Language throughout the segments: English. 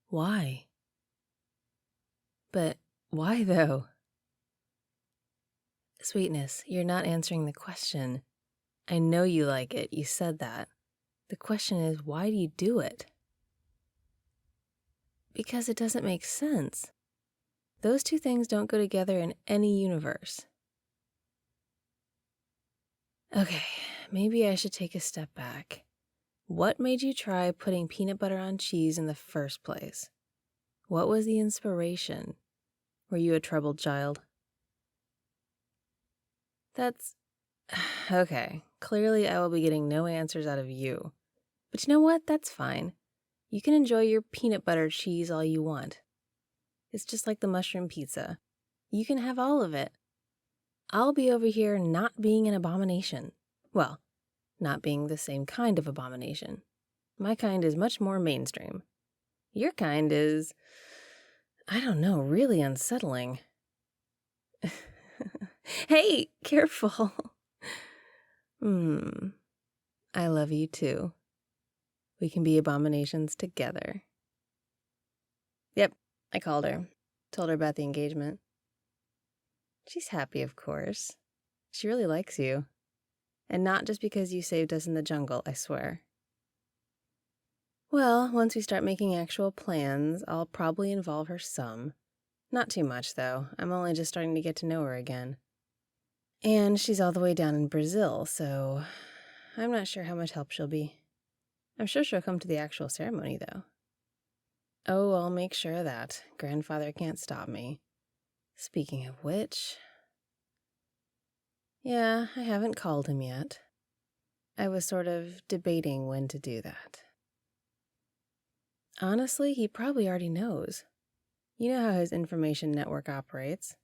Why? But why, though? Sweetness, you're not answering the question. I know you like it. You said that. The question is, why do you do it? Because it doesn't make sense. Those two things don't go together in any universe. Okay, maybe I should take a step back. What made you try putting peanut butter on cheese in the first place? What was the inspiration? Were you a troubled child? That's... Okay, clearly I will be getting no answers out of you. But you know what? That's fine. You can enjoy your peanut butter cheese all you want. It's just like the mushroom pizza. You can have all of it. I'll be over here not being an abomination. Well, not being the same kind of abomination. My kind is much more mainstream. Your kind is, I don't know, really unsettling. Hey, careful. I love you too. We can be abominations together. Yep, I called her. Told her about the engagement. She's happy, of course. She really likes you. And not just because you saved us in the jungle, I swear. Well, once we start making actual plans, I'll probably involve her some. Not too much, though. I'm only just starting to get to know her again. And she's all the way down in Brazil, so I'm not sure how much help she'll be. I'm sure she'll come to the actual ceremony, though. Oh, I'll make sure of that. Grandfather can't stop me. Speaking of which... Yeah, I haven't called him yet. I was sort of debating when to do that. Honestly, he probably already knows. You know how his information network operates.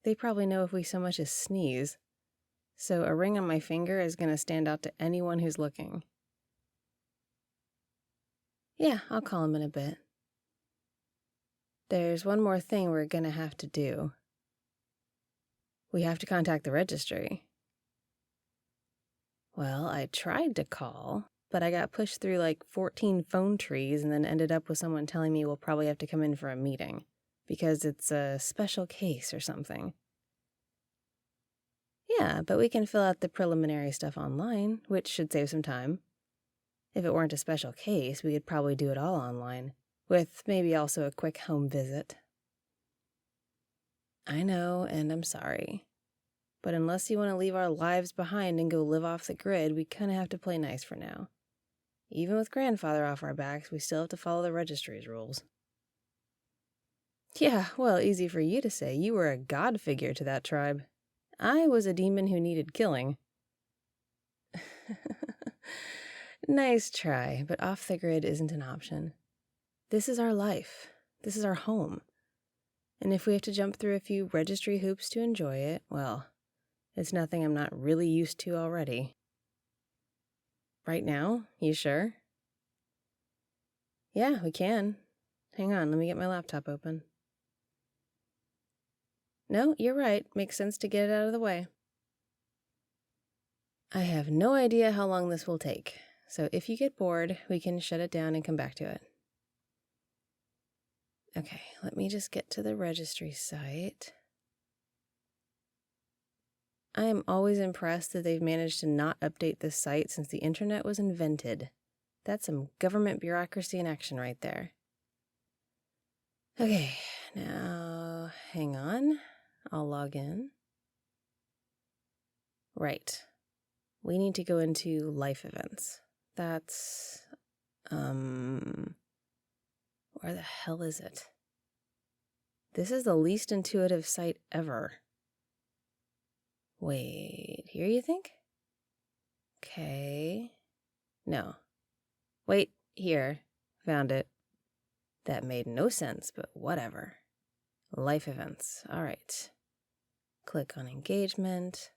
They probably know if we so much as sneeze. So a ring on my finger is going to stand out to anyone who's looking. Yeah, I'll call him in a bit. There's one more thing we're going to have to do. We have to contact the registry. Well, I tried to call, but I got pushed through like 14 phone trees and then ended up with someone telling me we'll probably have to come in for a meeting because it's a special case or something. Yeah, but we can fill out the preliminary stuff online, which should save some time. If it weren't a special case, we could probably do it all online, with maybe also a quick home visit. I know, and I'm sorry. But unless you want to leave our lives behind and go live off the grid, we kind of have to play nice for now. Even with grandfather off our backs, we still have to follow the registry's rules. Yeah, well, easy for you to say. You were a god figure to that tribe. I was a demon who needed killing. Nice try, but off the grid isn't an option. This is our life. This is our home. And if we have to jump through a few registry hoops to enjoy it, well, it's nothing I'm not really used to already. Right now? You sure? Yeah, we can. Hang on, let me get my laptop open. No, you're right. Makes sense to get it out of the way. I have no idea how long this will take, so if you get bored, we can shut it down and come back to it. Okay, let me just get to the registry site. I am always impressed that they've managed to not update this site since the internet was invented. That's some government bureaucracy in action right there. Okay, now hang on. I'll log in. Right. We need to go into life events. That's, where the hell is it? This is the least intuitive site ever. Wait, here you think? Okay. No. Wait, here. Found it. That made no sense, but whatever. Life events. All right. Click on engagement.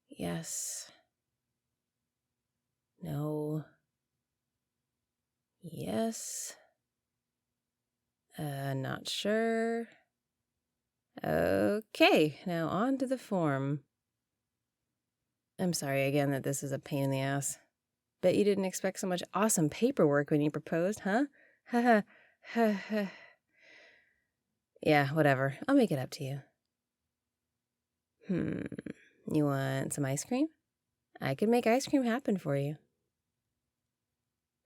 Yes. No. Yes. Not sure. Okay, now on to the form. I'm sorry again that this is a pain in the ass. Bet you didn't expect so much awesome paperwork when you proposed, huh? Haha. Yeah, whatever. I'll make it up to you. You want some ice cream? I could make ice cream happen for you.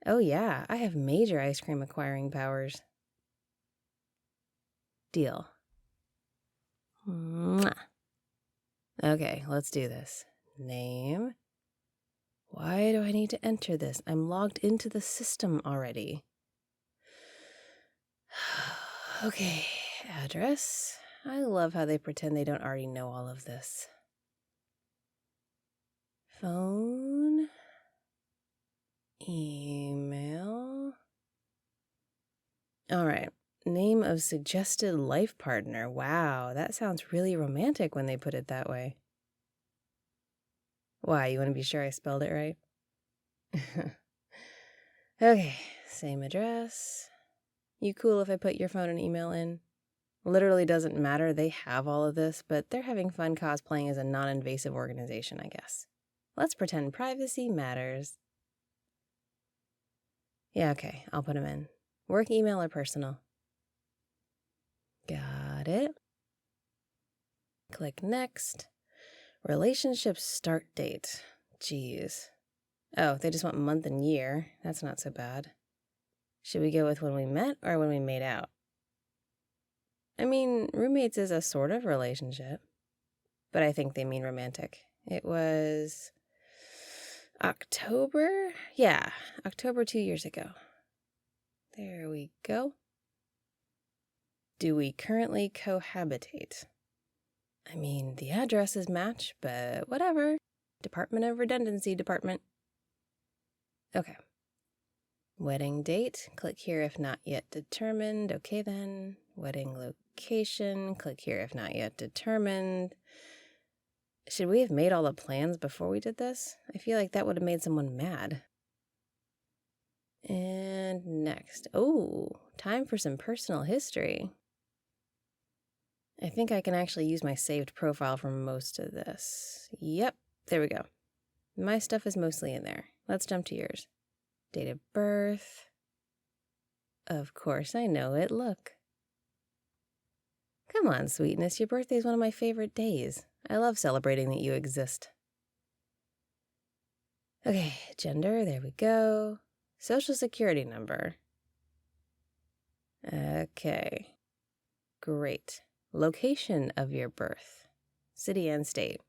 Oh yeah, I have major ice cream acquiring powers. Deal. Mwah. Okay, let's do this. Name. Why do I need to enter this? I'm logged into the system already. Okay, address. I love how they pretend they don't already know all of this. Phone. Email. All right. Name of suggested life partner. Wow, that sounds really romantic when they put it that way. Why, you want to be sure I spelled it right? Okay, same address. You cool if I put your phone and email in? Literally doesn't matter, they have all of this, but they're having fun cosplaying as a non-invasive organization, I guess. Let's pretend privacy matters. Yeah, okay, I'll put them in. Work email or personal? Got it. Click next. Relationship start date. Jeez. Oh, they just want month and year. That's not so bad. Should we go with when we met or when we made out? I mean, roommates is a sort of relationship, but I think they mean romantic. It was October? Yeah, October 2 years ago. There we go. Do we currently cohabitate? I mean, the addresses match, but whatever. Department of Redundancy Department. Okay. Wedding date, click here if not yet determined. Okay then. Wedding location, click here if not yet determined. Should we have made all the plans before we did this? I feel like that would have made someone mad. And next. Oh, time for some personal history. I think I can actually use my saved profile for most of this. Yep, there we go. My stuff is mostly in there. Let's jump to yours. Date of birth. Of course I know it, look. Come on, sweetness, your birthday is one of my favorite days. I love celebrating that you exist. Okay, gender, there we go. Social security number. Okay, great. Location of your birth. City and state.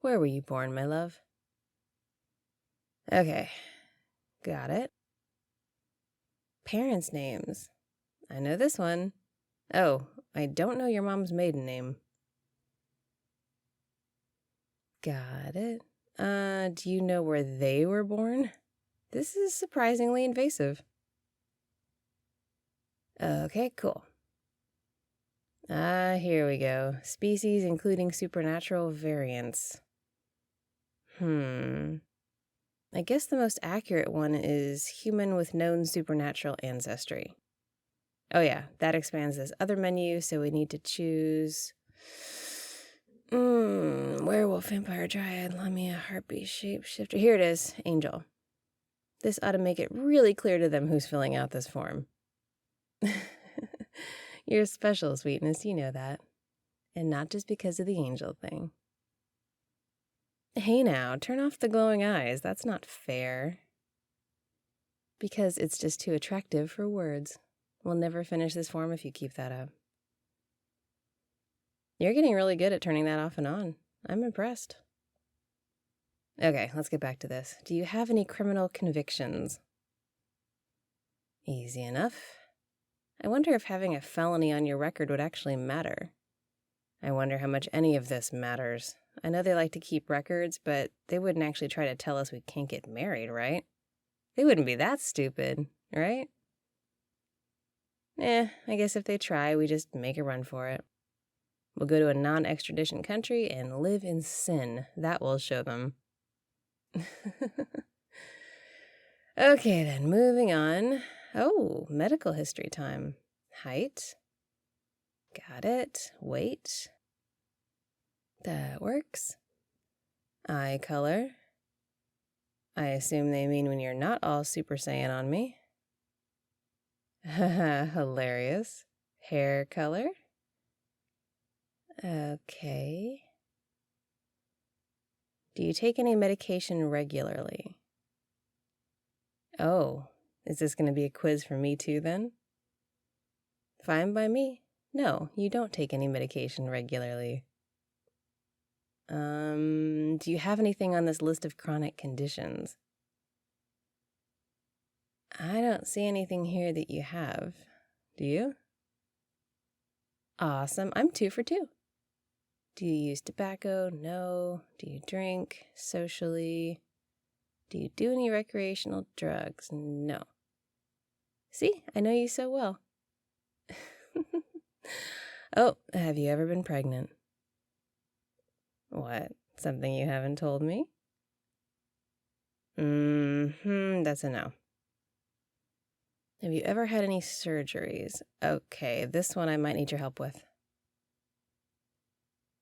Where were you born, my love? Okay, got it. Parents' names. I know this one. Oh, I don't know your mom's maiden name. Got it. Do you know where they were born? This is surprisingly invasive. Okay, cool. Here we go. Species including supernatural variants. I guess the most accurate one is human with known supernatural ancestry. Oh yeah, that expands this other menu, so we need to choose... werewolf, vampire, dryad, lamia, harpy, shapeshifter. Here it is, angel. This ought to make it really clear to them who's filling out this form. You're special, sweetness, you know that. And not just because of the angel thing. Hey now, turn off the glowing eyes. That's not fair. Because it's just too attractive for words. We'll never finish this form if you keep that up. You're getting really good at turning that off and on. I'm impressed. Okay, let's get back to this. Do you have any criminal convictions? Easy enough. I wonder if having a felony on your record would actually matter. I wonder how much any of this matters. I know they like to keep records, but they wouldn't actually try to tell us we can't get married, right? They wouldn't be that stupid, right? I guess if they try, we just make a run for it. We'll go to a non-extradition country and live in sin. That will show them. Okay then, moving on. Oh, medical history time. Height. Got it. Weight. That works. Eye color. I assume they mean when you're not all Super Saiyan on me. Hilarious. Hair color? Okay. Do you take any medication regularly? Oh, is this going to be a quiz for me too then? Fine by me. No, you don't take any medication regularly. Do you have anything on this list of chronic conditions? I don't see anything here that you have. Do you? Awesome. I'm 2 for 2. Do you use tobacco? No. Do you drink socially? Do you do any recreational drugs? No. See, I know you so well. Oh, have you ever been pregnant? What? Something you haven't told me? That's a no. Have you ever had any surgeries? Okay, this one I might need your help with.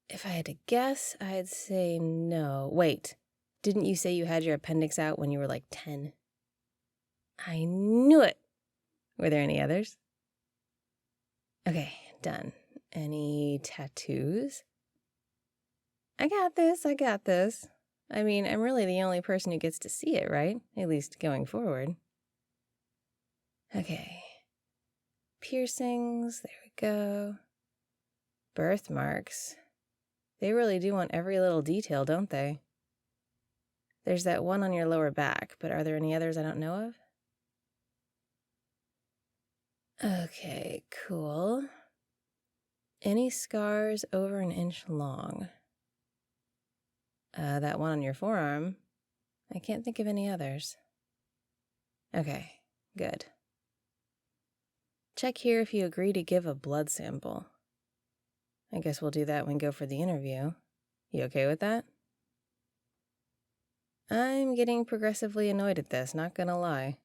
If I had to guess, I'd say no. Wait, didn't you say you had your appendix out when you were like 10? I knew it! Were there any others? Okay, done. Any tattoos? I got this. I mean, I'm really the only person who gets to see it, right? At least going forward. Okay. Piercings, there we go. Birthmarks. They really do want every little detail, don't they? There's that one on your lower back, but are there any others I don't know of? Okay, cool. Any scars over an inch long? That one on your forearm. I can't think of any others. Okay, good. Check here if you agree to give a blood sample. I guess we'll do that when we go for the interview. You okay with that? I'm getting progressively annoyed at this, not gonna lie.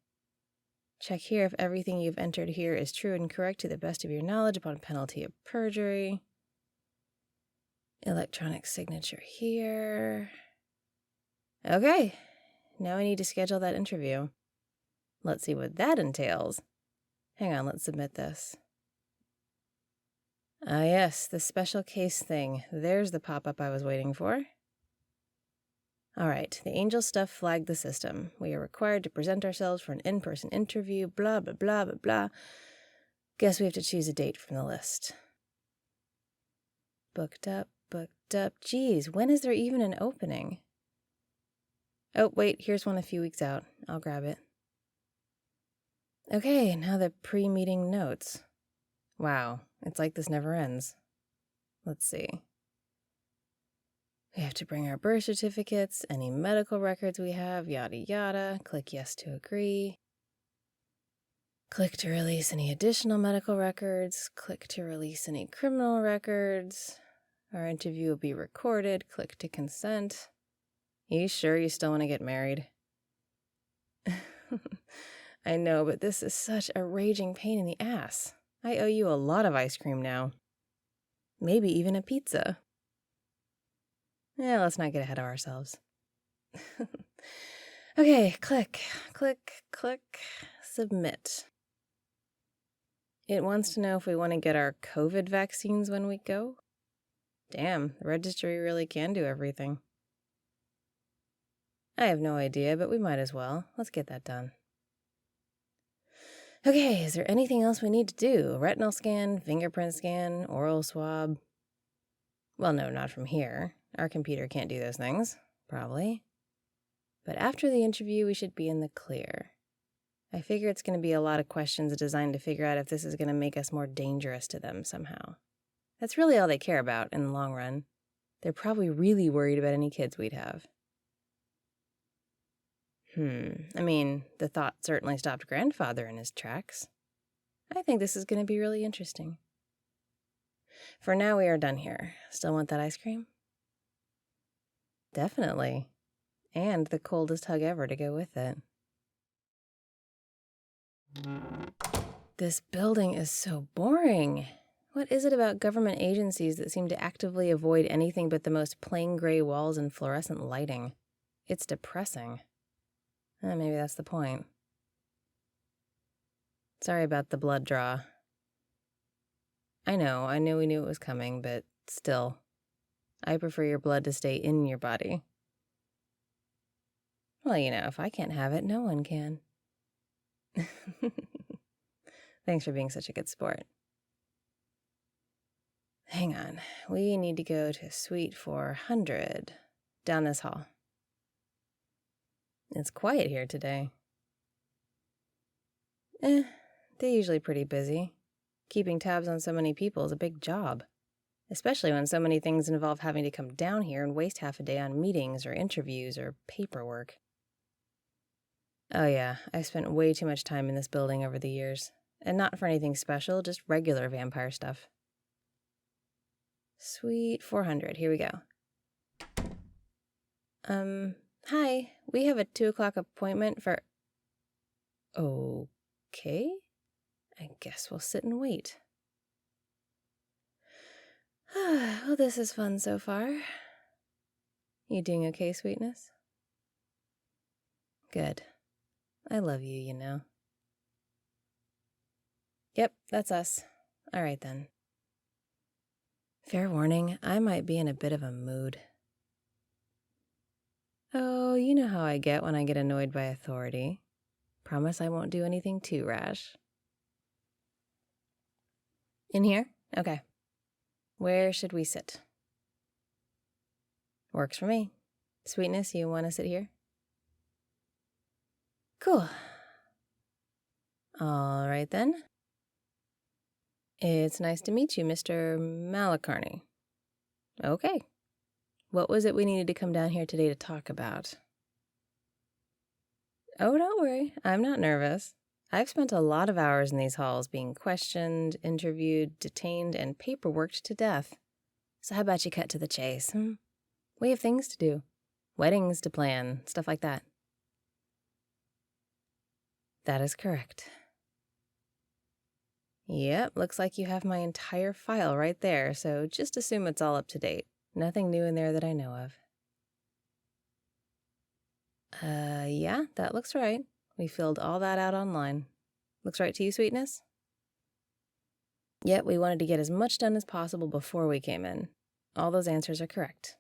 Check here if everything you've entered here is true and correct to the best of your knowledge upon penalty of perjury. Electronic signature here. Okay, now I need to schedule that interview. Let's see what that entails. Hang on, let's submit this. Ah yes, the special case thing. There's the pop-up I was waiting for. All right, the angel stuff flagged the system. We are required to present ourselves for an in-person interview, blah, blah, blah, blah, blah. Guess we have to choose a date from the list. Booked up. Geez, when is there even an opening? Oh, wait, here's one a few weeks out. I'll grab it. Okay, now the pre-meeting notes. Wow, it's like this never ends. Let's see. We have to bring our birth certificates, any medical records we have, yada yada. Click yes to agree. Click to release any additional medical records. Click to release any criminal records. Our interview will be recorded. Click to consent. You sure you still want to get married? I know, but this is such a raging pain in the ass. I owe you a lot of ice cream now. Maybe even a pizza. Let's not get ahead of ourselves. Okay, click, submit. It wants to know if we want to get our COVID vaccines when we go. Damn, the registry really can do everything. I have no idea, but we might as well. Let's get that done. Okay, is there anything else we need to do? Retinal scan, fingerprint scan, oral swab? Well, no, not from here. Our computer can't do those things, probably. But after the interview, we should be in the clear. I figure it's going to be a lot of questions designed to figure out if this is going to make us more dangerous to them somehow. That's really all they care about in the long run. They're probably really worried about any kids we'd have. I mean, the thought certainly stopped Grandfather in his tracks. I think this is going to be really interesting. For now, we are done here. Still want that ice cream? Definitely. And the coldest hug ever to go with it. This building is so boring. What is it about government agencies that seem to actively avoid anything but the most plain gray walls and fluorescent lighting? It's depressing. Maybe that's the point. Sorry about the blood draw. I know we knew it was coming, but still, I prefer your blood to stay in your body. Well, if I can't have it, no one can. Thanks for being such a good sport. Hang on, we need to go to Suite 400, down this hall. It's quiet here today. They're usually pretty busy. Keeping tabs on so many people is a big job, especially when so many things involve having to come down here and waste half a day on meetings or interviews or paperwork. Oh yeah, I've spent way too much time in this building over the years, and not for anything special, just regular vampire stuff. Suite 400, here we go. Hi, we have a 2 o'clock appointment for... Okay, I guess we'll sit and wait. Well, this is fun so far. You doing okay, sweetness? Good. I love you, you know. Yep, that's us. All right, then. Fair warning, I might be in a bit of a mood. Oh, you know how I get when I get annoyed by authority. Promise I won't do anything too rash. In here? Okay. Where should we sit? Works for me. Sweetness, you want to sit here? Cool. All right, then. It's nice to meet you, Mr. Malacarney. Okay. What was it we needed to come down here today to talk about? Oh, don't worry. I'm not nervous. I've spent a lot of hours in these halls being questioned, interviewed, detained, and paperworked to death. So how about you cut to the chase? We have things to do. Weddings to plan, stuff like that. That is correct. Yep, looks like you have my entire file right there, so just assume it's all up to date. Nothing new in there that I know of. Yeah, that looks right. We filled all that out online. Looks right to you, sweetness? Yep, we wanted to get as much done as possible before we came in. All those answers are correct.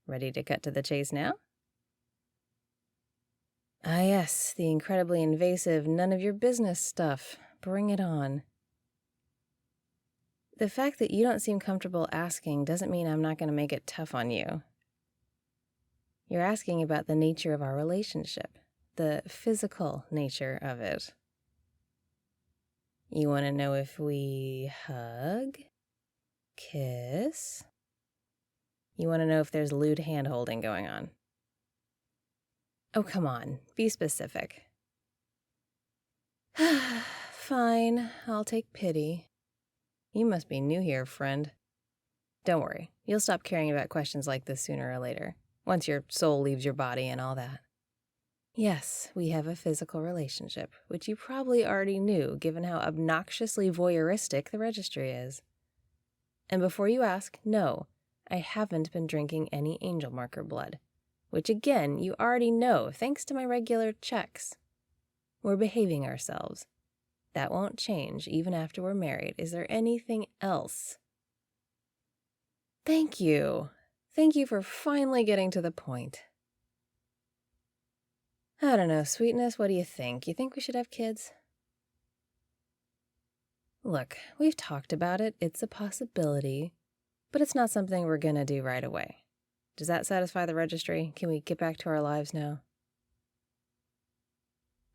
Ready to cut to the chase now? Ah, yes, the incredibly invasive, none of your business stuff. Bring it on. The fact that you don't seem comfortable asking doesn't mean I'm not going to make it tough on you. You're asking about the nature of our relationship, the physical nature of it. You want to know if we hug, kiss? You want to know if there's lewd hand-holding going on? Oh, come on, be specific. Fine, I'll take pity. You must be new here, friend. Don't worry, you'll stop caring about questions like this sooner or later, once your soul leaves your body and all that. Yes, we have a physical relationship, which you probably already knew given how obnoxiously voyeuristic the registry is. And before you ask, no, I haven't been drinking any angel marker blood, which again, you already know thanks to my regular checks. We're behaving ourselves. That won't change even after we're married. Is there anything else? Thank you. Thank you for finally getting to the point. I don't know, sweetness, what do you think? You think we should have kids? Look, we've talked about it. It's a possibility, but it's not something we're gonna do right away. Does that satisfy the registry? Can we get back to our lives now?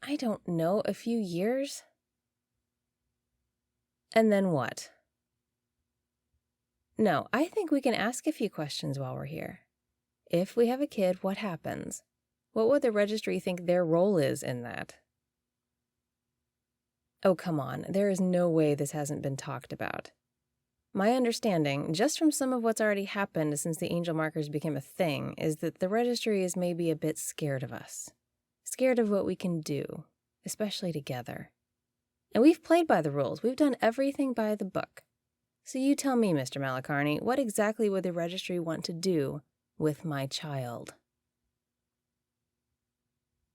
I don't know, a few years? And then what? No, I think we can ask a few questions while we're here. If we have a kid, what happens? What would the registry think their role is in that? Oh, come on. There is no way this hasn't been talked about. My understanding, just from some of what's already happened since the angel markers became a thing, is that the registry is maybe a bit scared of us. Scared of what we can do, especially together. And we've played by the rules. We've done everything by the book. So you tell me, Mr. Malacarney, what exactly would the registry want to do with my child?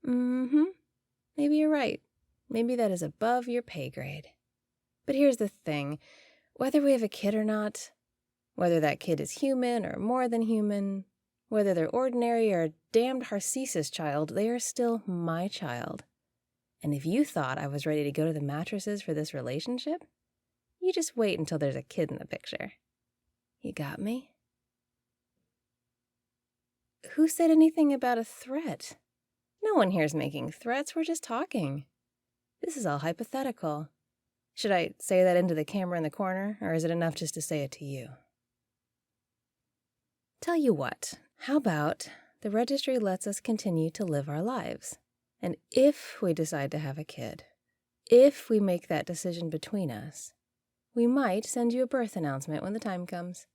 Maybe you're right. Maybe that is above your pay grade. But here's the thing. Whether we have a kid or not, whether that kid is human or more than human, whether they're ordinary or a damned Harcesis child, they are still my child. And if you thought I was ready to go to the mattresses for this relationship, you just wait until there's a kid in the picture. You got me? Who said anything about a threat? No one here's making threats, we're just talking. This is all hypothetical. Should I say that into the camera in the corner, or is it enough just to say it to you? Tell you what, how about the registry lets us continue to live our lives? And if we decide to have a kid, if we make that decision between us, we might send you a birth announcement when the time comes.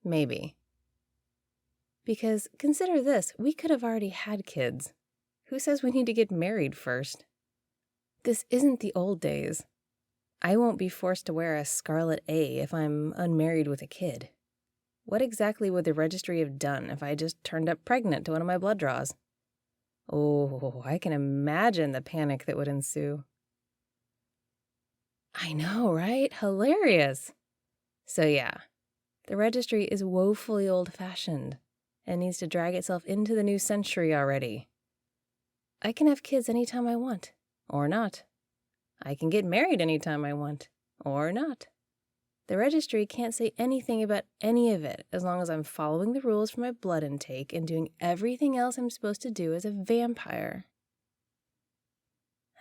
Maybe. Because consider this, we could have already had kids. Who says we need to get married first? This isn't the old days. I won't be forced to wear a scarlet A if I'm unmarried with a kid. What exactly would the registry have done if I just turned up pregnant to one of my blood draws? Oh, I can imagine the panic that would ensue. I know, right? Hilarious. So yeah, the registry is woefully old-fashioned and needs to drag itself into the new century already. I can have kids anytime I want, or not. I can get married anytime I want, or not. The registry can't say anything about any of it as long as I'm following the rules for my blood intake and doing everything else I'm supposed to do as a vampire.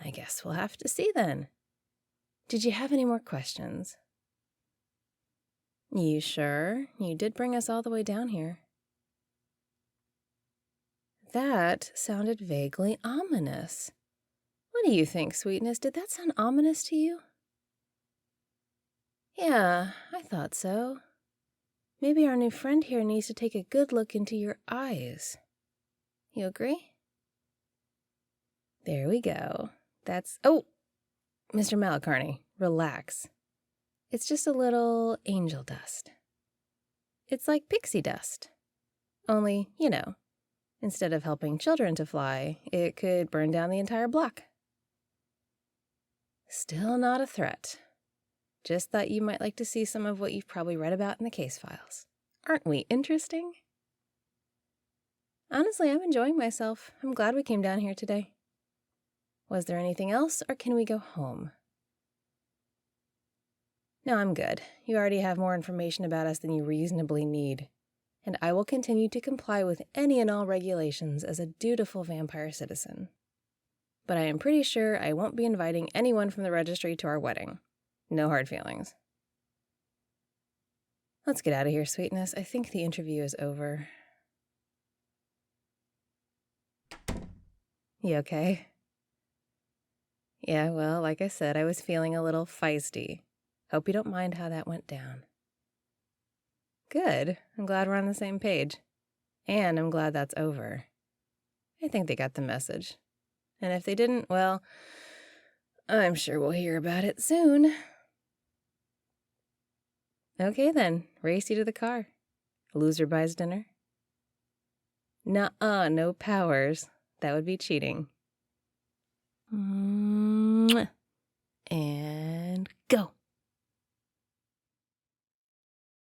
I guess we'll have to see then. Did you have any more questions? You sure? You did bring us all the way down here. That sounded vaguely ominous. What do you think, sweetness? Did that sound ominous to you? Yeah, I thought so. Maybe our new friend here needs to take a good look into your eyes. You agree? There we go. That's... Oh! Mr. Malacarney, relax. It's just a little angel dust. It's like pixie dust. Only, instead of helping children to fly, it could burn down the entire block. Still not a threat. Just thought you might like to see some of what you've probably read about in the case files. Aren't we interesting? Honestly, I'm enjoying myself. I'm glad we came down here today. Was there anything else, or can we go home? No, I'm good. You already have more information about us than you reasonably need, and I will continue to comply with any and all regulations as a dutiful vampire citizen. But I am pretty sure I won't be inviting anyone from the registry to our wedding. No hard feelings. Let's get out of here, sweetness. I think the interview is over. You okay? Yeah, well, like I said, I was feeling a little feisty. Hope you don't mind how that went down. Good. I'm glad we're on the same page. And I'm glad that's over. I think they got the message. And if they didn't, well, I'm sure we'll hear about it soon. Okay then, race you to the car. Loser buys dinner. Nuh-uh, no powers. That would be cheating. And